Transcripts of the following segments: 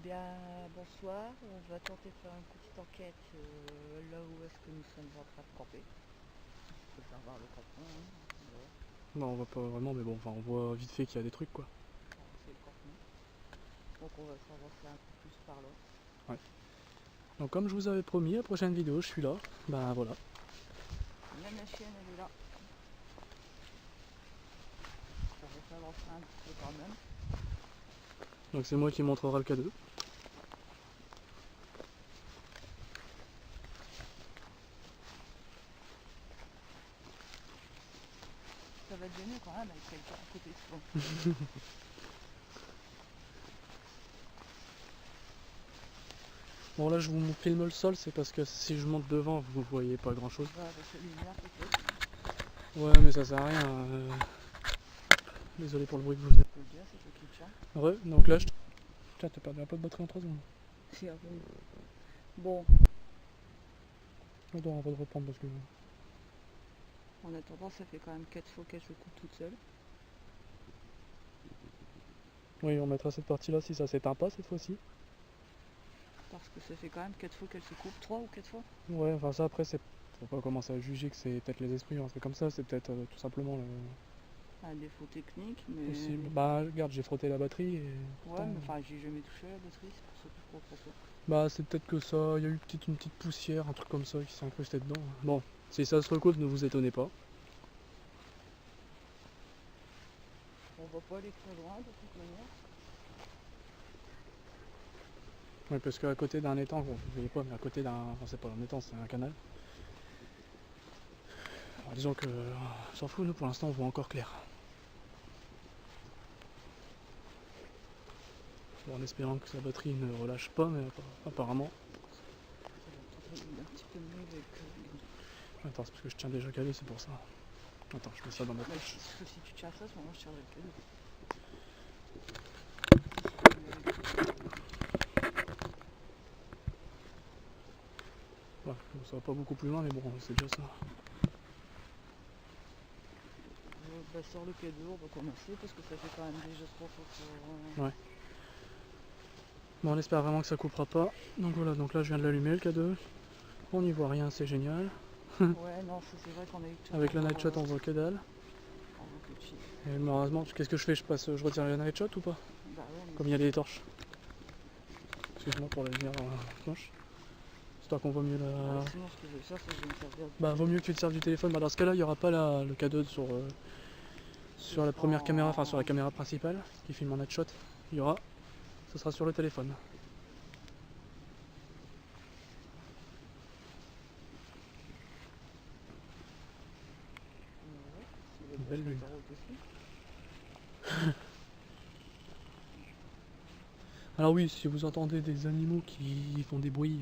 bien, bonsoir. On va tenter de faire une petite enquête là où est-ce que nous sommes en train de camper. Je peux faire voir le campement. Hein. Non, on voit pas vraiment, mais bon, enfin, on voit vite fait qu'il y a des trucs, quoi. C'est le campement. Donc on va s'avancer un peu plus par là. Ouais. Donc comme je vous avais promis, la prochaine vidéo, je suis là. Ben voilà. Même la chienne, elle est là. On va s'avancer un petit peu quand même. Donc c'est moi qui montrera le cadeau. Ça va être mieux quand même avec quelqu'un à côté de toi. Bon là je vous filme le sol, c'est parce que si je monte devant, vous voyez pas grand chose. Ouais, avec la lumière peut-être. Ouais mais ça sert à rien. Désolé pour le bruit que vous venez. Je peux le dire, c'est toi qui te chante. Ouais, donc là je... Tiens, t'as perdu un peu de batterie en 3 secondes. Si, avant. Bon, Attends, on va le reprendre parce que... en attendant, ça fait quand même 4 fois qu'elle se coupe toute seule. Oui, on mettra cette partie là si ça s'éteint pas cette fois-ci. Parce que ça fait quand même 4 fois qu'elle se coupe. 3 ou 4 fois. Ouais, enfin ça après c'est... Faut pas commencer à juger que c'est peut-être les esprits ou un truc comme ça, c'est peut-être tout simplement le... Un défaut technique, mais... possible. Bah regarde, j'ai frotté la batterie et... Ouais, mais enfin, j'ai jamais touché à la batterie, c'est pour ça que je comprends pas. Bah c'est peut-être que ça, il y a eu une petite poussière, un truc comme ça qui s'est incrusté dedans. Bon, si ça se recouvre, ne vous étonnez pas. On va pas aller très loin de toute manière. Oui, parce qu'à côté d'un étang, vous voyez pas, mais à côté d'un... Enfin, c'est pas un étang, c'est un canal. Alors, disons que... on s'en fout, nous pour l'instant on voit encore clair. Bon, en espérant que sa batterie ne relâche pas, mais apparemment... Ça va peut-être aller un petit peu mieux avec... Attends, c'est parce que je tiens déjà calé, c'est pour ça. Attends, je mets ça dans ma Parce poche. que si tu tiens ça, à ce moment je tiendrai le cadeau. Ouais, bon, ça va pas beaucoup plus loin, mais bon, c'est déjà ça. Bah, sur le cadeau, on va commencer parce que ça fait quand même déjà 3 fois que... Ouais. Bon, on espère vraiment que ça coupera pas. Donc voilà, donc là je viens de l'allumer le cadeau. On n'y voit rien, c'est génial. Ouais, non, c'est vrai qu'on a eu tout. Avec la night shot on voit que dalle. On voit que chier. Et malheureusement, qu'est-ce que je fais? Je retire la night shot ou pas? Bah ouais, mais... Comme il y a des torches. Excuse-moi pour la lumière moche. Histoire qu'on voit mieux la... Sinon, ce que je vais faire, c'est que je vais me servir... Bah vaut mieux que tu te serves du téléphone. Bah dans ce cas là, il n'y aura pas le cadeau sur la première caméra, enfin sur la caméra principale qui filme en night shot. Il y aura... Ce sera sur le téléphone. Une belle lune. Alors oui, si vous entendez des animaux qui font des bruits,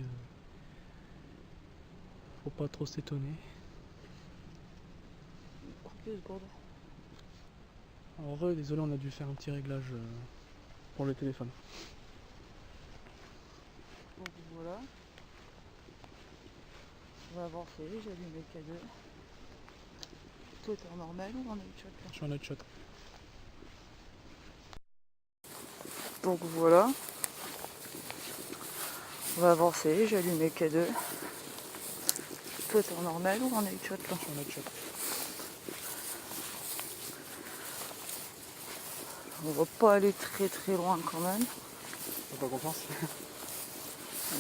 faut pas trop s'étonner. Alors désolé, on a dû faire un petit réglage pour le téléphone. Donc voilà. On va avancer, j'allume le cadeau. Toi t'es en normal ou en night shot là? Je suis en night shot. Donc voilà. On va avancer, j'allume le cadeau. Toi t'es en normal ou en night shot là? Je suis en night shot. On va pas aller très loin quand même. T'as pas confiance?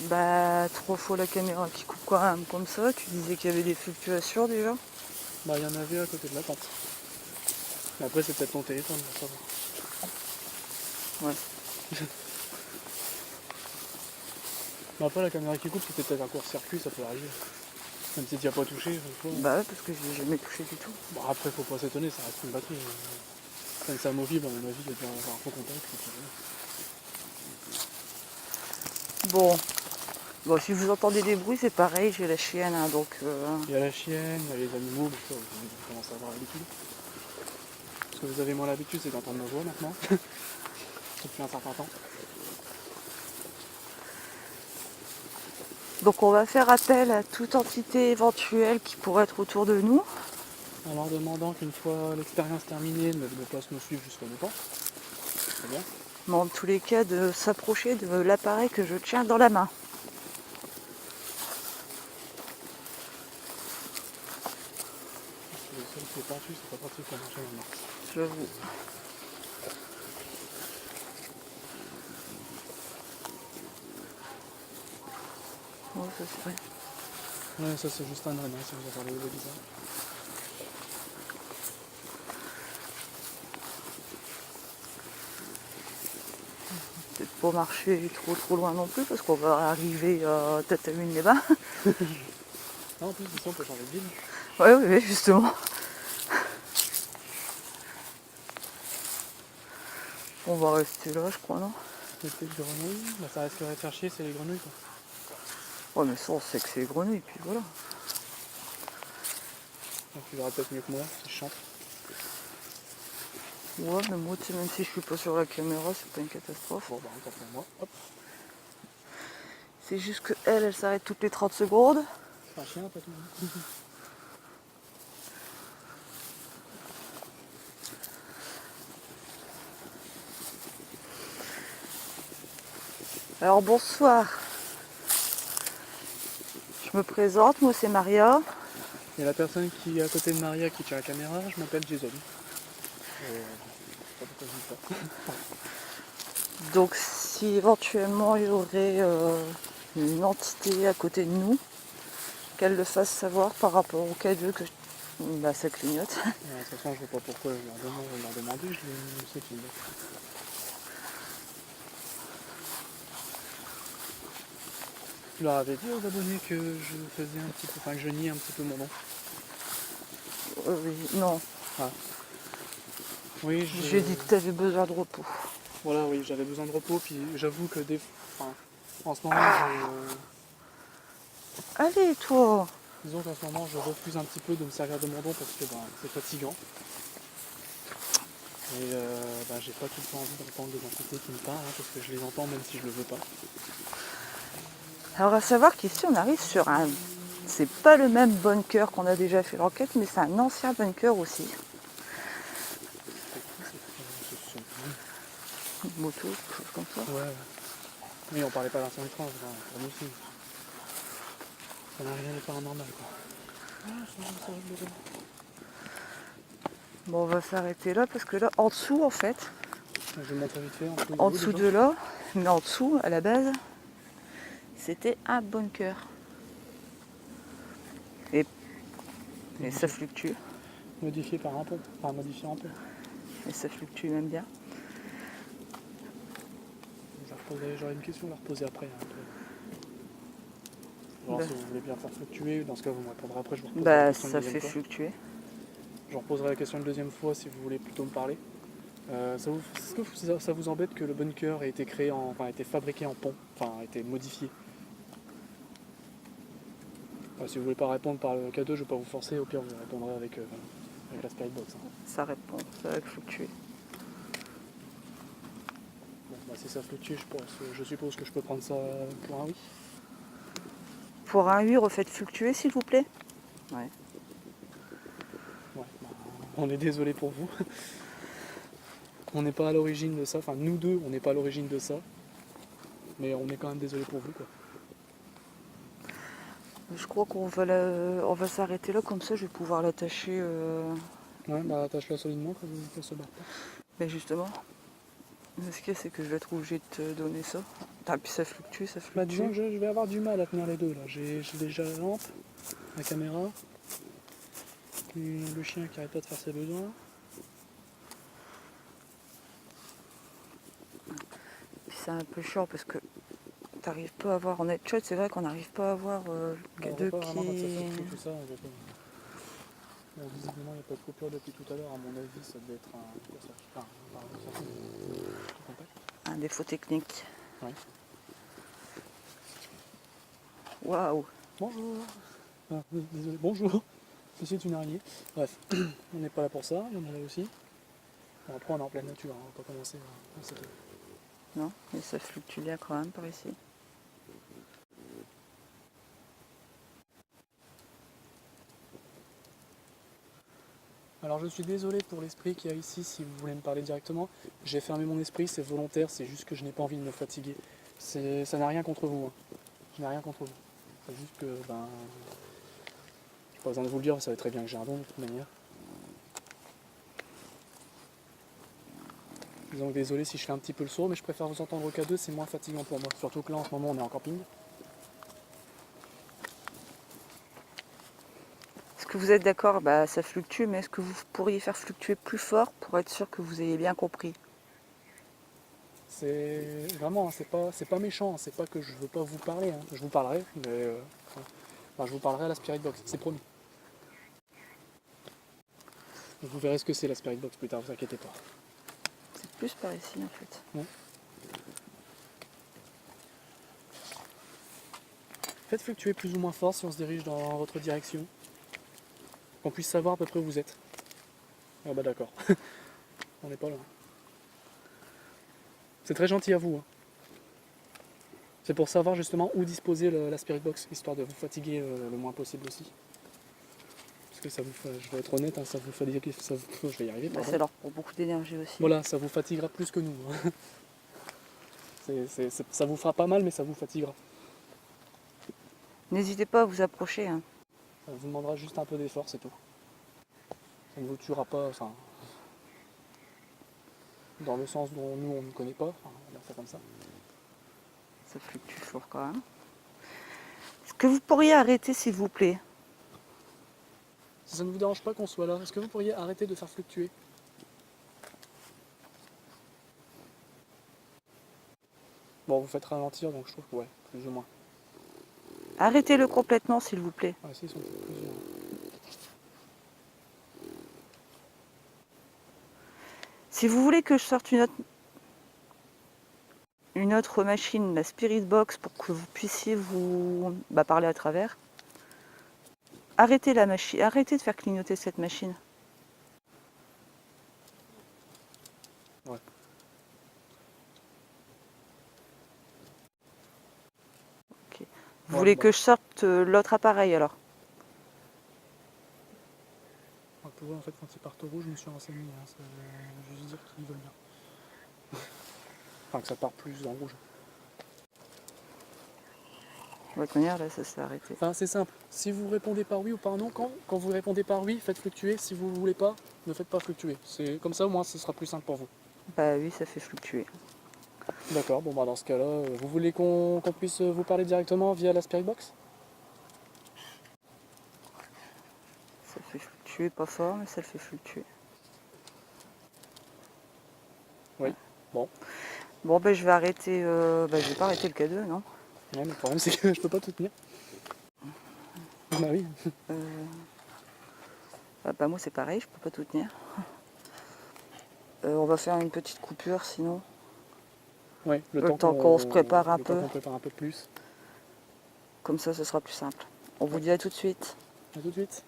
Bah 3 fois la caméra qui coupe quand même comme ça. Tu disais qu'il y avait des fluctuations déjà. Bah il y en avait à côté de la tente. Mais après c'est peut-être ton téléphone, ça va. Ouais. Mais après la caméra qui coupe c'était peut-être un court-circuit, ça peut arriver. Même si tu n'y as pas touché. Bah ouais, parce que je l'ai jamais touché du tout. Bon après faut pas s'étonner, ça reste une batterie. Quand c'est amovible, à mon avis, il y a dû avoir un faux contact. Bon, si vous entendez des bruits, c'est pareil, j'ai la chienne, hein, donc... Il y a la chienne, il y a les animaux, mais ça, vous commencez à avoir l'habitude. Ce que vous avez moins l'habitude, c'est d'entendre ma voix maintenant. Depuis un certain temps. Donc on va faire appel à toute entité éventuelle qui pourrait être autour de nous. En leur demandant qu'une fois l'expérience terminée, de ne pas se nous suivre jusqu'au départ. Très bien. mais en tous les cas de s'approcher de l'appareil que je tiens dans la main. Le sol qui est pentu, c'est pas pratique pour marcher maintenant. J'avoue. Oh, ça c'est vrai. Ouais, ça c'est juste un âne, hein, si vous entendez le bizarre. Peut-être pas marcher trop loin non plus parce qu'on va arriver à Tataouine-les-Bains. Non, en plus, ici on peut changer de ville. Ouais, justement. On va rester là, je crois, non? Les petites grenouilles, bah, ça risquerait de faire chier, c'est les grenouilles quoi. Ouais, mais ça, on sait que c'est les grenouilles, puis voilà. Donc tu verras peut-être mieux que moi si je chante. Ouais, mais moi, tu sais, même si je suis pas sur la caméra, c'est pas une catastrophe. Bon, bah, encore pour moi. Hop, C'est juste que elle s'arrête toutes les 30 secondes. c'est un chien, pas tout le monde. Alors, bonsoir. Je me présente, moi, c'est Maria. Et la personne qui est à côté de Maria qui tient la caméra, je m'appelle Jason. Je sais pas pourquoi je dis ça. Donc, si éventuellement il y aurait une entité à côté de nous, qu'elle le fasse savoir par rapport au K2 que bah, ça clignote. De toute façon, je vois pas pourquoi je leur demander, je sais qu'ils me Je leur avais dit aux abonnés que je faisais un petit peu, enfin que je niais un petit peu mon nom. Oui, non. Ah. Oui, J'ai dit que tu avais besoin de repos. Voilà, oui, j'avais besoin de repos, puis j'avoue que en ce moment, Allez, toi. disons qu'en ce moment, je refuse un petit peu de me servir de mon don parce que c'est fatigant. Et j'ai pas tout le temps envie d'entendre des entités qui me parlent, hein, parce que je les entends même si je le veux pas. Alors, à savoir qu'ici, on arrive sur un... C'est pas le même bunker qu'on a déjà fait l'enquête, mais c'est un ancien bunker aussi. Une moto, quelque chose comme ça. Ouais. Oui, on parlait pas d'un 130, pour nous aussi. Ça n'a rien de paranormal, quoi. Ça va, le Bon, on va s'arrêter là parce que là, en dessous, en fait, Je vais montrer vite fait en dessous de là, mais en dessous, à la base, c'était un bunker. Et ça fluctue. Modifié par un peu. Enfin, modifié un peu. Et ça fluctue même bien. J'aurais une question à leur poser après. Hein, alors, si vous voulez bien faire fluctuer, dans ce cas vous me répondrez après, je vous reposerai la question Ça une deuxième fait fois. fluctuer. Je vous reposerai la question une deuxième fois si vous voulez plutôt me parler. Est-ce que ça vous embête que le bunker ait été été fabriqué en pont, a été modifié? Si vous voulez pas répondre par le K2, je vais pas vous forcer, au pire vous répondrez avec la Spirit Box. Hein. Ça répond, ça va fluctuer. Bon, si ça fluctue, je suppose que je peux prendre ça pour un oui. Pour un 8, refaites fluctuer s'il vous plaît. Ouais. On est désolé pour vous. On n'est pas à l'origine de ça, enfin nous deux, on n'est pas à l'origine de ça. Mais on est quand même désolé pour vous, quoi. Je crois qu'on va, on va s'arrêter là, comme ça je vais pouvoir l'attacher. Ouais, attache-la solidement qu'elle se barre pas. Mais justement, ce qu'il y a, c'est que je vais être obligé de te donner ça. Ah, puis ça fluctue, ça fluctue. Disons que je vais avoir du mal à tenir les deux là. J'ai déjà la lampe, la caméra, le chien qui arrête pas de faire ses besoins. Puis c'est un peu chiant parce que t'arrives pas à avoir en headshot, c'est vrai qu'on n'arrive pas à avoir deux pas vraiment quand ça qui... fluctue tout ça, on voit pas. Bon, visiblement il n'y a pas de coupure depuis tout à l'heure, à mon avis ça devait être un défaut technique. Ouais. Waouh. Bonjour. Ah, désolé, bonjour. Ceci est une araignée. Bref, on n'est pas là pour ça, il y en a là aussi. Bon, après on est en pleine nature, hein, on va pas commencer à s'étonner. Non, mais ça fluctue bien quand même par ici. Alors je suis désolé pour l'esprit qu'il y a ici, si vous voulez me parler directement. J'ai fermé mon esprit, c'est volontaire, c'est juste que je n'ai pas envie de me fatiguer. Ça n'a rien contre vous. Hein. Je n'ai rien contre vous. C'est juste que, j'ai pas besoin de vous le dire, vous savez très bien que j'ai un don de toute manière. Donc désolé si je fais un petit peu le sourd, mais je préfère vous entendre au K2, c'est moins fatigant pour moi. Surtout que là en ce moment on est en camping. Est-ce que vous êtes d'accord? Bah, ça fluctue, mais est-ce que vous pourriez faire fluctuer plus fort pour être sûr que vous ayez bien compris? C'est vraiment, c'est pas méchant, c'est pas que je veux pas vous parler. Hein. Je vous parlerai, mais je vous parlerai à la Spirit Box, c'est promis. Vous verrez ce que c'est la Spirit Box plus tard, vous inquiétez pas. C'est plus par ici en fait. Ouais. Faites fluctuer plus ou moins fort si on se dirige dans votre direction. Qu'on puisse savoir à peu près où vous êtes. Ah bah d'accord. On n'est pas là. C'est très gentil à vous. Hein. C'est pour savoir justement où disposer la Spirit Box, histoire de vous fatiguer le moins possible aussi. Parce que ça vous, je vais être honnête, hein, ça vous fatigue, je vais y arriver. Bah, ça leur prend beaucoup d'énergie aussi. Voilà, ça vous fatiguera plus que nous. Hein. Ça vous fera pas mal, mais ça vous fatiguera. N'hésitez pas à vous approcher. Hein. Ça vous demandera juste un peu d'effort, c'est tout. Ça ne vous tuera pas, enfin, dans le sens dont nous on ne connaît pas, enfin, on va dire ça comme ça. Ça fluctue fort quand même. Est-ce que vous pourriez arrêter s'il vous plaît? Si ça ne vous dérange pas qu'on soit là, est-ce que vous pourriez arrêter de faire fluctuer? Bon, vous faites ralentir, donc je trouve que ouais, plus ou moins. Arrêtez-le complètement s'il vous plaît. Ah si, ils sont plus ou moins. Si vous voulez que je sorte une autre machine, la Spirit Box, pour que vous puissiez vous parler à travers, arrêtez la machine, arrêtez de faire clignoter cette machine. Ouais. Okay. Vous voulez que je sorte l'autre appareil alors? Pour eux, en fait, quand ils partent au rouge, je me suis renseigné. Hein, ça veut juste dire qu'ils veulent bien. Enfin, que ça part plus dans le rouge. On va tenir là, ça s'est arrêté. Enfin, c'est simple. Si vous répondez par oui ou par non, quand vous répondez par oui, faites fluctuer. Si vous ne voulez pas, ne faites pas fluctuer. C'est comme ça, au moins, ce sera plus simple pour vous. Bah oui, ça fait fluctuer. D'accord, bon, dans ce cas-là, vous voulez qu'on puisse vous parler directement via la Spirit Box? Ça fait fluctuer, pas fort, mais ça le fait fluctuer. Oui, bon. Bon, ben je vais arrêter. Je vais pas arrêter le K2, non? Ouais, mais le problème, c'est que je peux pas tout tenir. Bah oui. Moi, c'est pareil, je peux pas tout tenir. On va faire une petite coupure sinon. Ouais, Le temps qu'on se prépare un peu. Le temps qu'on prépare un peu plus. Comme ça, ce sera plus simple. On vous dit à tout de suite. À tout de suite.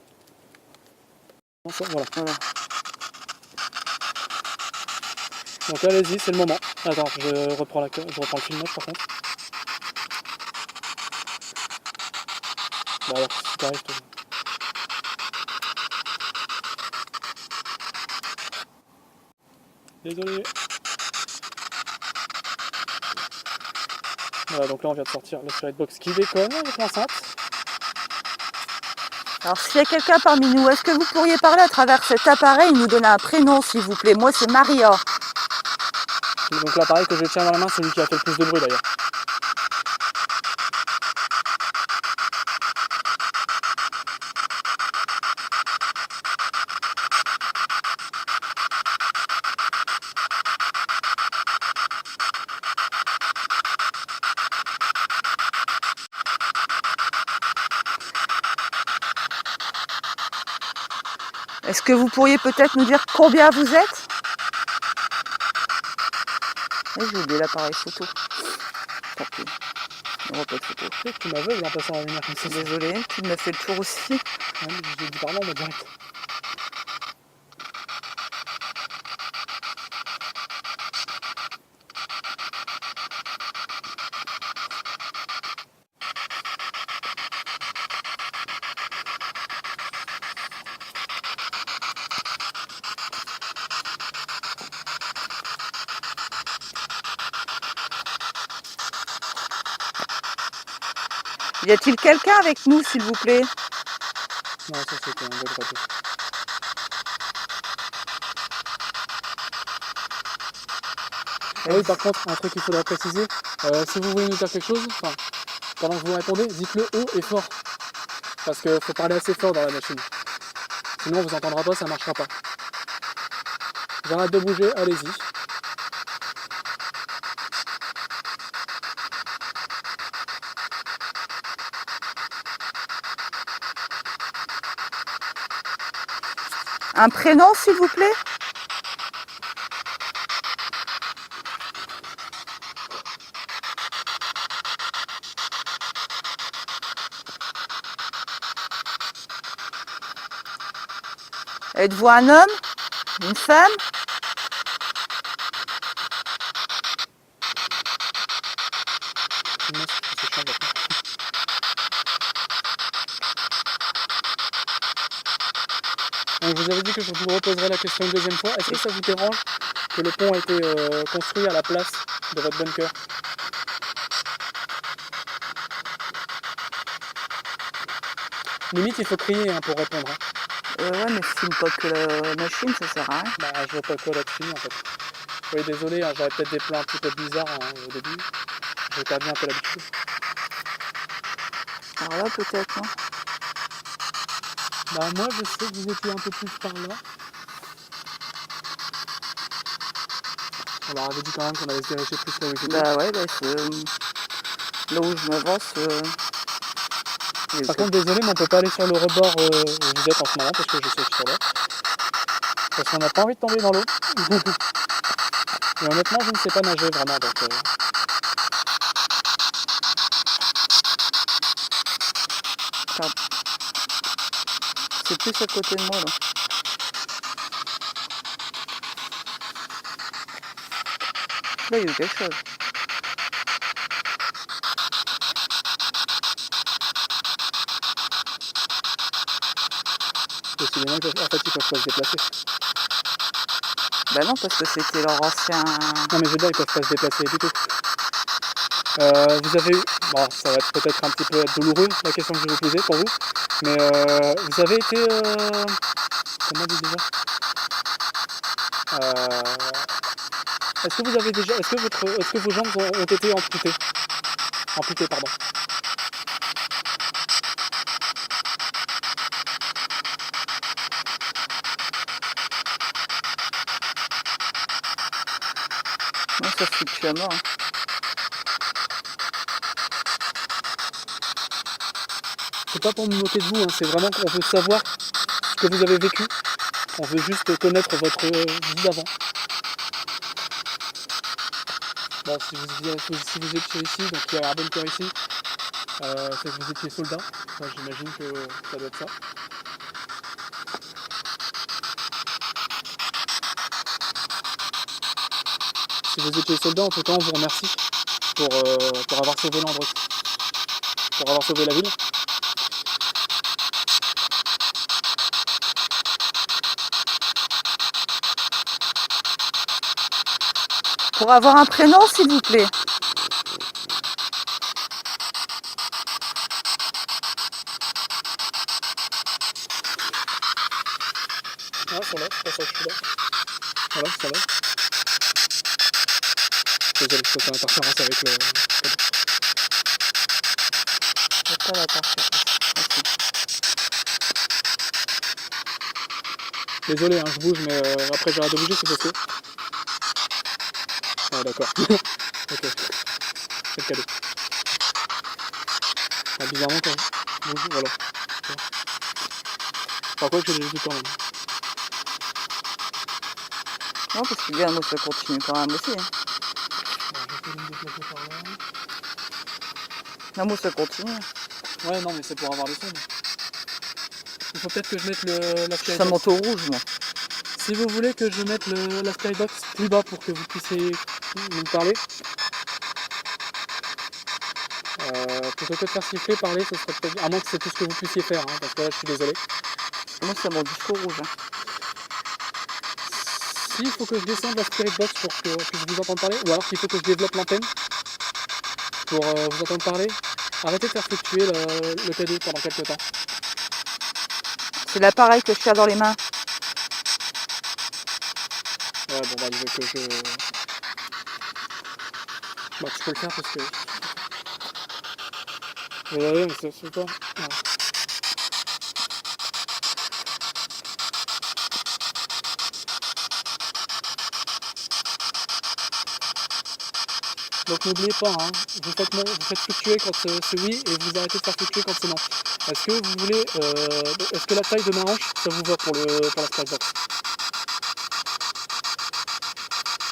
Voilà. Donc allez-y, c'est le moment. Attends, je reprends le filmage par contre. Bon alors, si t'arrives, toi. Désolé. Voilà, donc là on vient de sortir le Spirit Box qui déconne avec l'enceinte. Alors, s'il y a quelqu'un parmi nous, est-ce que vous pourriez parler à travers cet appareil et nous donner un prénom, s'il vous plaît? Moi, c'est Maria. Donc l'appareil que je tiens dans la main, c'est celui qui a fait le plus de bruit d'ailleurs. Est-ce que vous pourriez peut-être nous dire combien vous êtes? J'ai oublié l'appareil photo. Tant pis. On voit pas de photo. Tu m'aveugles en passant la lumière comme ça. Désolée, tu me fais le tour aussi. Ouais, j'ai dit pardon, mais direct. Y a-t-il quelqu'un avec nous, s'il vous plaît? Non, ça c'était un bug raté. Ah oui, par contre, un truc qu'il faudra préciser, si vous voulez nous dire quelque chose, enfin, pendant que vous répondez, dites-le haut et fort. Parce qu'il faut parler assez fort dans la machine. Sinon on vous entendra pas, ça marchera pas. J'arrête de bouger, allez-y. Un prénom, s'il vous plaît? Êtes-vous un homme? Une femme? Mince, c'est chiant maintenant. Donc vous avez dit que je vous reposerai la question une deuxième fois. Est-ce que ça vous dérange que le pont ait été construit à la place de votre bunker? Limite, il faut crier hein, pour répondre. Hein. Ouais, mais filme pas que la machine, ça sert à rien. Bah, je vois pas quoi là-dessus en fait. Oui, désolé, hein, j'avais peut-être des plans un petit peu bizarres hein, au début. J'ai perdu un peu l'habitude. Alors là, peut-être, non? Bah, moi, je sais que vous étiez un peu plus par là. On leur avait dit quand même qu'on allait se diriger plus là où j'étais. Bah ouais, là où je m'avance. Par contre, désolé, mais on peut pas aller sur le rebord où vous êtes en ce moment parce que je sais que sur là. Parce qu'on n'a pas envie de tomber dans l'eau. Et honnêtement, je ne sais pas nager vraiment, donc... C'est plus à côté de moi, là. Là, il y a eu quelque chose. Décidément, en fait, ils peuvent pas se déplacer. Bah non, parce que c'était leur ancien... Non, mais je veux dire, ils peuvent pas se déplacer du tout. Vous avez eu... Bon, ça va être peut-être un petit peu douloureux, la question que je vais vous poser pour vous. Mais vous avez été... Comment on dit déjà Est-ce que vous avez déjà... Est-ce que vos jambes ont été amputées? Amputées, pardon. Non, ça fout que je suis à mort. Hein. C'est pas pour me moquer de vous, hein, c'est vraiment qu'on veut savoir ce que vous avez vécu. On veut juste connaître votre vie d'avant. Bon, si vous étiez ici, donc il y a un bunker ici, c'est que vous étiez soldat. Enfin, j'imagine que ça doit être ça. Si vous étiez soldat, en tout cas, on vous remercie pour avoir sauvé l'endroit, pour avoir sauvé la ville. Pour avoir un prénom, s'il vous plaît. Ah, ça lève, c'est pour ça que je suis là. Voilà, ça lève. Désolé, je fais l'interférence avec le... C'est pas l'interférence. Désolé, hein, je bouge, mais après j'arrête de bouger, c'est parce que... Ah d'accord. Ok. C'est le cadeau. Ah, bizarrement quand je bouge, voilà. Par contre, j'ai du quand même. Non, parce que bien, moi, ça continue quand même aussi. Hein. Bon, je vais me déplacer par là. Non, moi, ça continue. Ouais, non, mais c'est pour avoir le son. Il faut peut-être que je mette la Ça skybox. monte au rouge, moi. Si vous voulez que je mette la skybox plus bas pour que vous puissiez nous parler, plutôt que de faire siffler, parler, ce serait peut-être... À moins que c'est tout ce que vous puissiez faire, hein, parce que là, je suis désolé. Moi, ça monte jusqu'au rouge. Hein. Si, il faut que je descende la spirit box pour que je vous entende parler, ou alors qu'il faut que je développe l'antenne pour vous entendre parler. Arrêtez de faire fluctuer le cadeau pendant quelques temps. C'est l'appareil que je tiens dans les mains. Ouais, bon, bah, il veut que je... Bah, tu peux le faire parce que... Ouais, mais c'est pas... Ouais. Donc n'oubliez pas, hein, vous faites fluctuer quand c'est oui et vous arrêtez de faire fluctuer quand c'est non. Est-ce que vous voulez, est-ce que la taille de ma hanche, ça vous va pour la Skybox?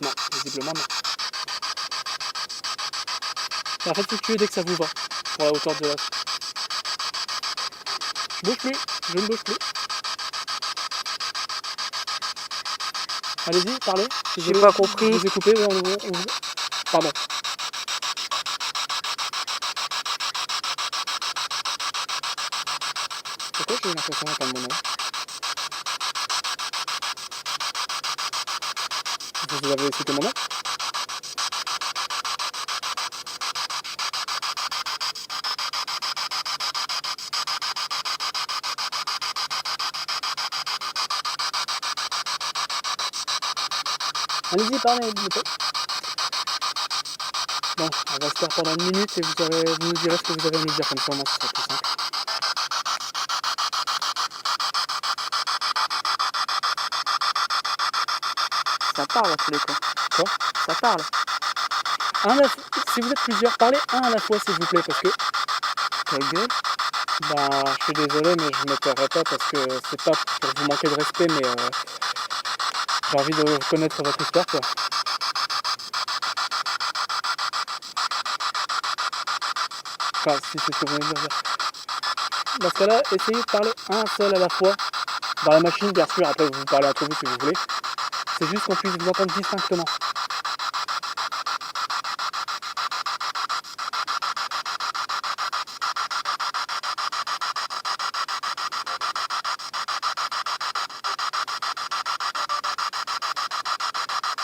Non, visiblement non. Alors faites fluctuer dès que ça vous va, pour la hauteur de la... Je bouge plus, je ne bouge plus. Allez-y, parlez. J'ai pas compris. Je vous ai coupé, ouais, Pardon. Pourquoi j'ai eu l'impression d'entendre mon nom? Vous avez cité mon nom? Allez-y, parlez. Bon, on va se faire pendant 1 minute et vous nous direz ce que vous avez à nous dire, comme ça au moins ce sera plus simple. Ça parle à tous les cas. Quoi? Ça parle. Si vous êtes plusieurs, parlez un à la fois s'il vous plaît, parce que... Ta gueule. Bah, je suis désolé, mais je ne me tairai pas parce que c'est pas pour vous manquer de respect, mais j'ai envie de connaître votre histoire, quoi. Enfin, si c'est ce que vous voulez dire. Dans ce cas-là, essayez de parler un seul à la fois. Dans la machine, bien sûr, après vous parlez entre vous si vous voulez. C'est juste qu'on puisse vous entendre distinctement.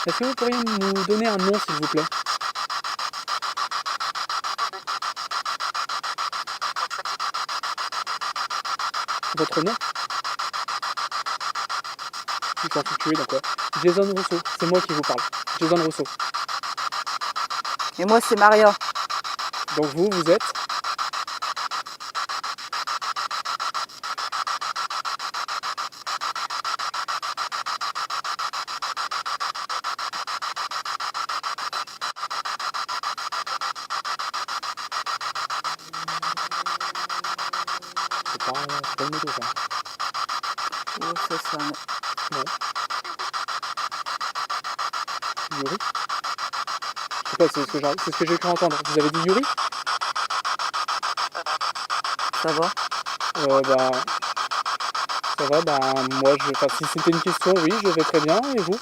Est-ce que vous pourriez nous donner un nom, s'il vous plaît? Votre nom? Il faut fluctuer, d'accord. Jason Rousseau, c'est moi qui vous parle. Jason Rousseau. Et moi, c'est Maria. Donc vous êtes... C'est pas une moto, ça. Oh, c'est ça. Non. Yuri? Je sais pas, c'est ce que j'ai cru entendre. Vous avez dit Yuri? Ça va. Bah... Ça va, bah... Moi, enfin, si c'était une question, oui, je vais très bien. Et vous?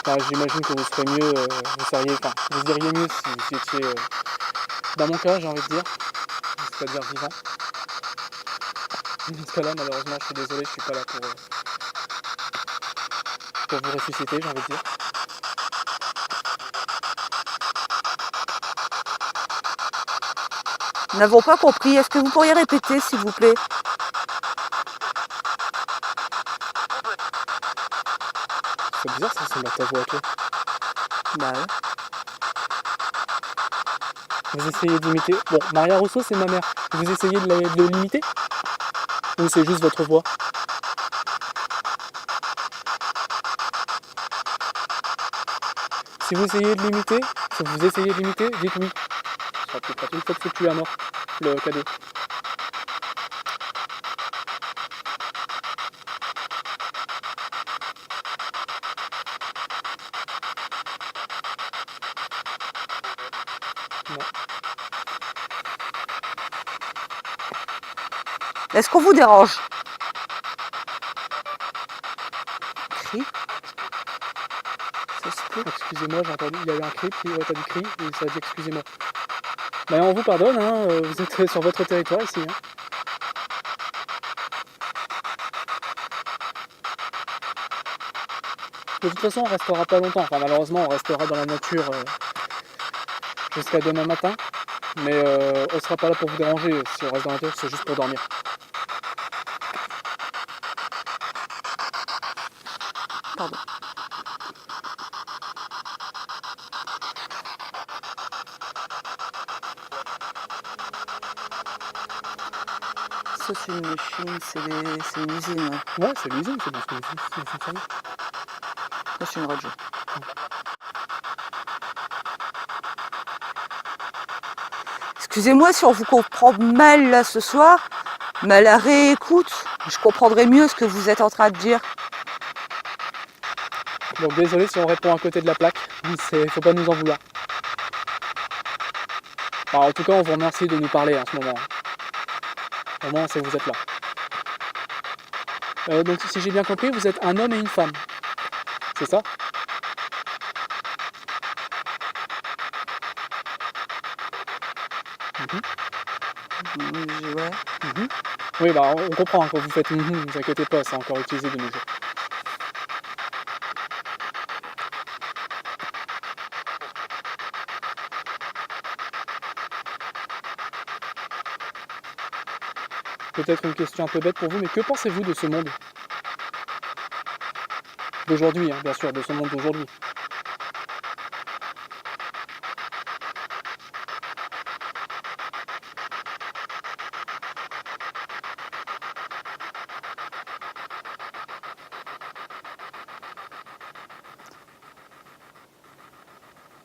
Enfin, j'imagine que vous serez mieux, vous iriez mieux si vous étiez dans mon cas, j'ai envie de dire, c'est-à-dire vivant. Dans ce cas-là, malheureusement, je suis désolé, je suis pas là pour vous ressusciter, j'ai envie de dire. Nous n'avons pas compris. Est-ce que vous pourriez répéter, s'il vous plaît? C'est bizarre, ça ressemble à ta voix, ok. Bah ouais. Vous essayez d'imiter... Bon, Maria Rousseau, c'est ma mère. Vous essayez de l'imiter? Ou c'est juste votre voix? Si vous essayez de l'imiter, dites oui. Ce sera plus pratique, faites fluctuer à mort le cadeau. Non. Est-ce qu'on vous dérange? Cri. Ça se peut. Excusez-moi, j'ai entendu, il y a eu un cri, puis ouais, t'as dit cri, et ça a dit excusez-moi. Ben, on vous pardonne, hein, vous êtes sur votre territoire ici. Hein. De toute façon, on restera pas longtemps. Enfin, malheureusement, on restera dans la nature jusqu'à demain matin. Mais on sera pas là pour vous déranger. Si on reste dans la nature, c'est juste pour dormir. Pardon. Ça, c'est une machine, c'est une usine. Ouais. Ouais, c'est l'usine, c'est bien ce que c'est fonctionne. Ça, c'est une radio. Excusez-moi si on vous comprend mal là ce soir, mais à la réécoute, je comprendrai mieux ce que vous êtes en train de dire. Donc désolé si on répond à côté de la plaque, faut pas nous en vouloir. Enfin, en tout cas, on vous remercie de nous parler en ce moment. Au moins, c'est que vous êtes là. Donc si j'ai bien compris, vous êtes un homme et une femme. C'est ça? Ouais. Oui, bah on comprend hein, quand vous faites ne vous inquiétez pas, c'est encore utilisé de nos jours. Peut-être une question un peu bête pour vous, mais que pensez-vous de ce monde? D'aujourd'hui, hein, bien sûr, de ce monde d'aujourd'hui.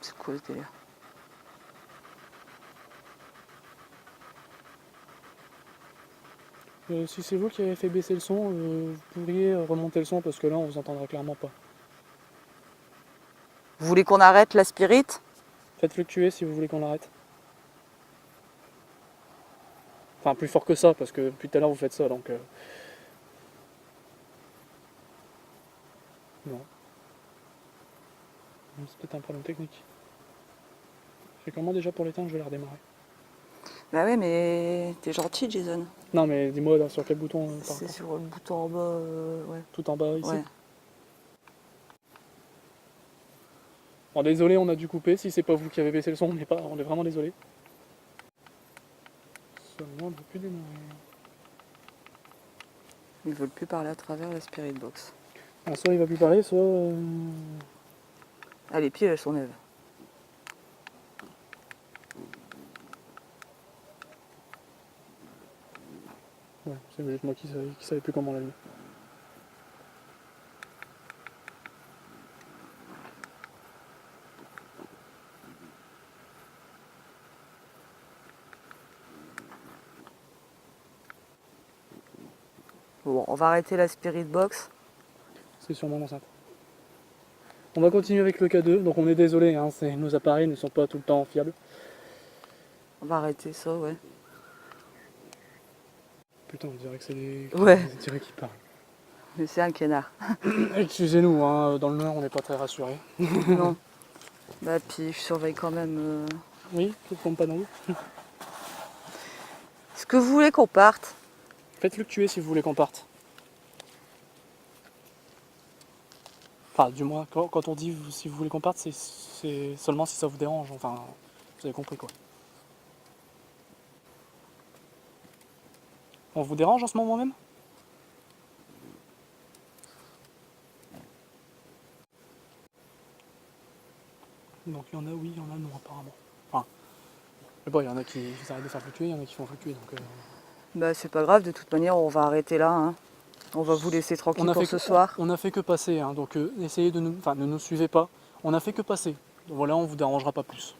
C'est quoi ce délire? Si c'est vous qui avez fait baisser le son, vous pourriez remonter le son parce que là on vous entendra clairement pas. Vous voulez qu'on arrête la spirit? Faites fluctuer si vous voulez qu'on l'arrête. Enfin plus fort que ça parce que depuis tout à l'heure vous faites ça donc... Non. C'est peut-être un problème technique. C'est comment déjà pour l'éteindre, je vais la redémarrer. Bah ouais, mais t'es gentil, Jason. Non mais dis-moi sur quel bouton par C'est rapport. sur le bouton en bas, ouais. Tout en bas ici. Ouais. Bon désolé on a dû couper, si c'est pas vous qui avez baissé le son, on est vraiment désolé. Seulement on ne peut plus démarrer. Ils veulent plus parler à travers la spirit box. Alors, soit il va plus parler, soit... Ah, les pieds, elles sont neuves. Ouais, c'est juste moi qui savais plus comment l'allumer. Bon, on va arrêter la spirit box. C'est sûrement l'enceinte. On va continuer avec le K2, donc on est désolé, hein, nos appareils ne sont pas tout le temps fiables. On va arrêter ça, ouais. Putain, on dirait que c'est des... Ouais. On dirait qu'ils parlent. Mais c'est un canard. Excusez-nous, hein, dans le Nord on n'est pas très rassurés. Non. Bah, puis je surveille quand même. Oui, je ne tombe pas dans l'eau. Est-ce que vous voulez qu'on parte? Faites fluctuer si vous voulez qu'on parte. Enfin, du moins, quand on dit si vous voulez qu'on parte, c'est seulement si ça vous dérange. Enfin, vous avez compris quoi. On vous dérange en ce moment même? Donc il y en a oui, il y en a non apparemment. Enfin, mais bon, il y en a qui arrêtent de faire fluctuer, il y en a qui font fluctuer. Donc, Bah, c'est pas grave, de toute manière, on va arrêter là. Hein. On va vous laisser tranquille pour ce soir. On a fait que passer, hein, donc essayez de nous... Enfin, ne nous suivez pas. On a fait que passer. Donc voilà, on vous dérangera pas plus.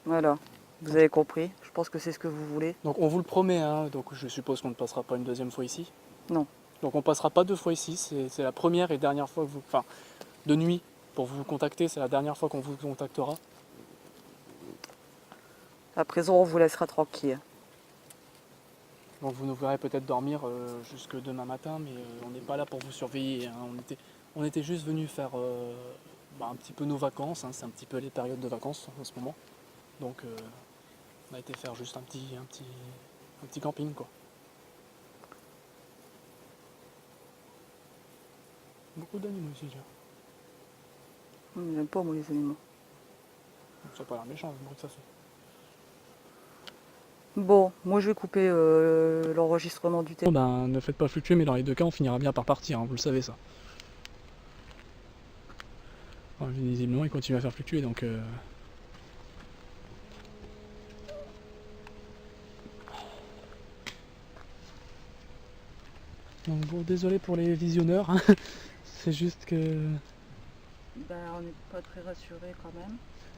Voilà, vous avez compris. Je pense que c'est ce que vous voulez. Donc on vous le promet, hein, donc je suppose qu'on ne passera pas une deuxième fois ici. Non. Donc on passera pas deux fois ici, c'est la première et dernière fois que vous... Enfin, de nuit, pour vous contacter, c'est la dernière fois qu'on vous contactera. À présent, on vous laissera tranquille. Donc vous nous verrez peut-être dormir jusque demain matin, mais on n'est pas là pour vous surveiller. Hein. On était juste venus faire un petit peu nos vacances, hein. C'est un petit peu les périodes de vacances en ce moment. Donc On a été faire juste un petit camping quoi. Beaucoup d'animaux ici, tiens. J'aime pas moi les animaux. Ça a pas l'air méchant le bruit que ça fait. Bon, moi je vais couper l'enregistrement du Bon thème. ben ne faites pas fluctuer, mais dans les deux cas on finira bien par partir, hein, vous le savez ça. Enfin, visiblement il continue à faire fluctuer donc donc bon, désolé pour les visionneurs, hein. C'est juste que... Ben, on n'est pas très rassurés quand même.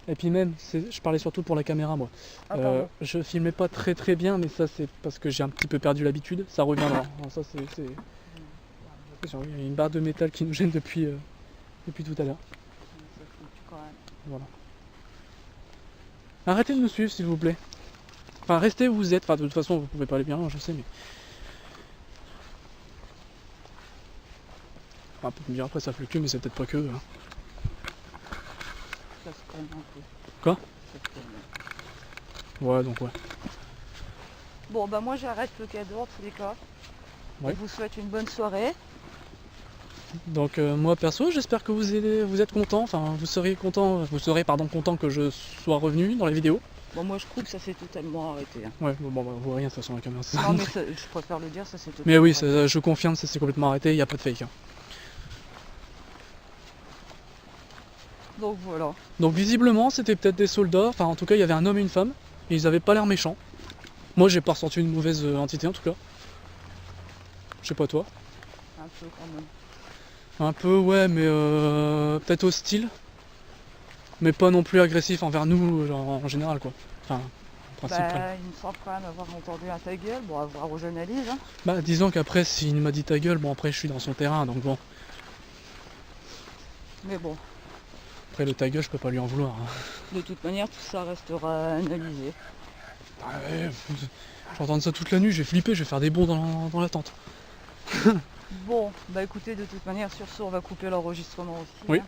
Et puis même, je parlais surtout pour la caméra moi. Ah pardon. Je filmais pas très bien, mais ça c'est parce que j'ai un petit peu perdu l'habitude, ça reviendra. Alors, ça c'est... Il y a une barre de métal qui nous gêne depuis tout à l'heure. Ça fluctue quand même. Voilà. Arrêtez de nous suivre s'il vous plaît. Enfin restez où vous êtes, enfin de toute façon vous pouvez pas aller bien loin, je sais mais... Enfin, peut me dire après ça fluctue mais c'est peut-être pas que eux, hein. Ça se calme un peu. Quoi? Ça se calme. Ouais donc ouais. Bon bah moi j'arrête le cadeau en tous les cas. Ouais. Je vous souhaite une bonne soirée. Donc moi perso j'espère que vous êtes content, enfin vous serez content que je sois revenu dans les vidéos. Bon moi je trouve que ça s'est totalement arrêté. Hein. Ouais bon bah vous voyez rien de toute façon la caméra. Non mais ça, je préfère le dire, ça s'est totalement Mais oui, arrêté. je confirme, ça s'est complètement arrêté, il n'y a pas de fake. Hein. Donc voilà. Donc visiblement c'était peut-être des soldats, enfin en tout cas il y avait un homme et une femme, et ils avaient pas l'air méchants. Moi j'ai pas ressenti une mauvaise entité en tout cas. Je sais pas toi. Un peu quand même. Un peu ouais mais peut-être hostile. Mais pas non plus agressif envers nous genre, en général quoi. Enfin en principe. Bah, il me semble quand même avoir entendu un ta gueule, bon à voir aux analyses. Hein. Bah disons qu'après s'il m'a dit ta gueule, bon après je suis dans son terrain donc bon. Mais bon, Après le ta gueule je peux pas lui en vouloir. Hein. de toute manière tout ça restera analysé. Ouais, j'entends ça toute la nuit, je vais flipper, je vais faire des bonds dans la tente. Bon, bah écoutez, de toute manière sur ce on va couper l'enregistrement aussi. Oui. Hein.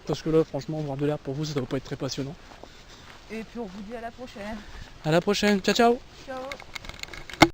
Parce que là franchement voir de l'air pour vous ça doit pas être très passionnant. Et puis on vous dit à la prochaine. À la prochaine, ciao ciao. Ciao.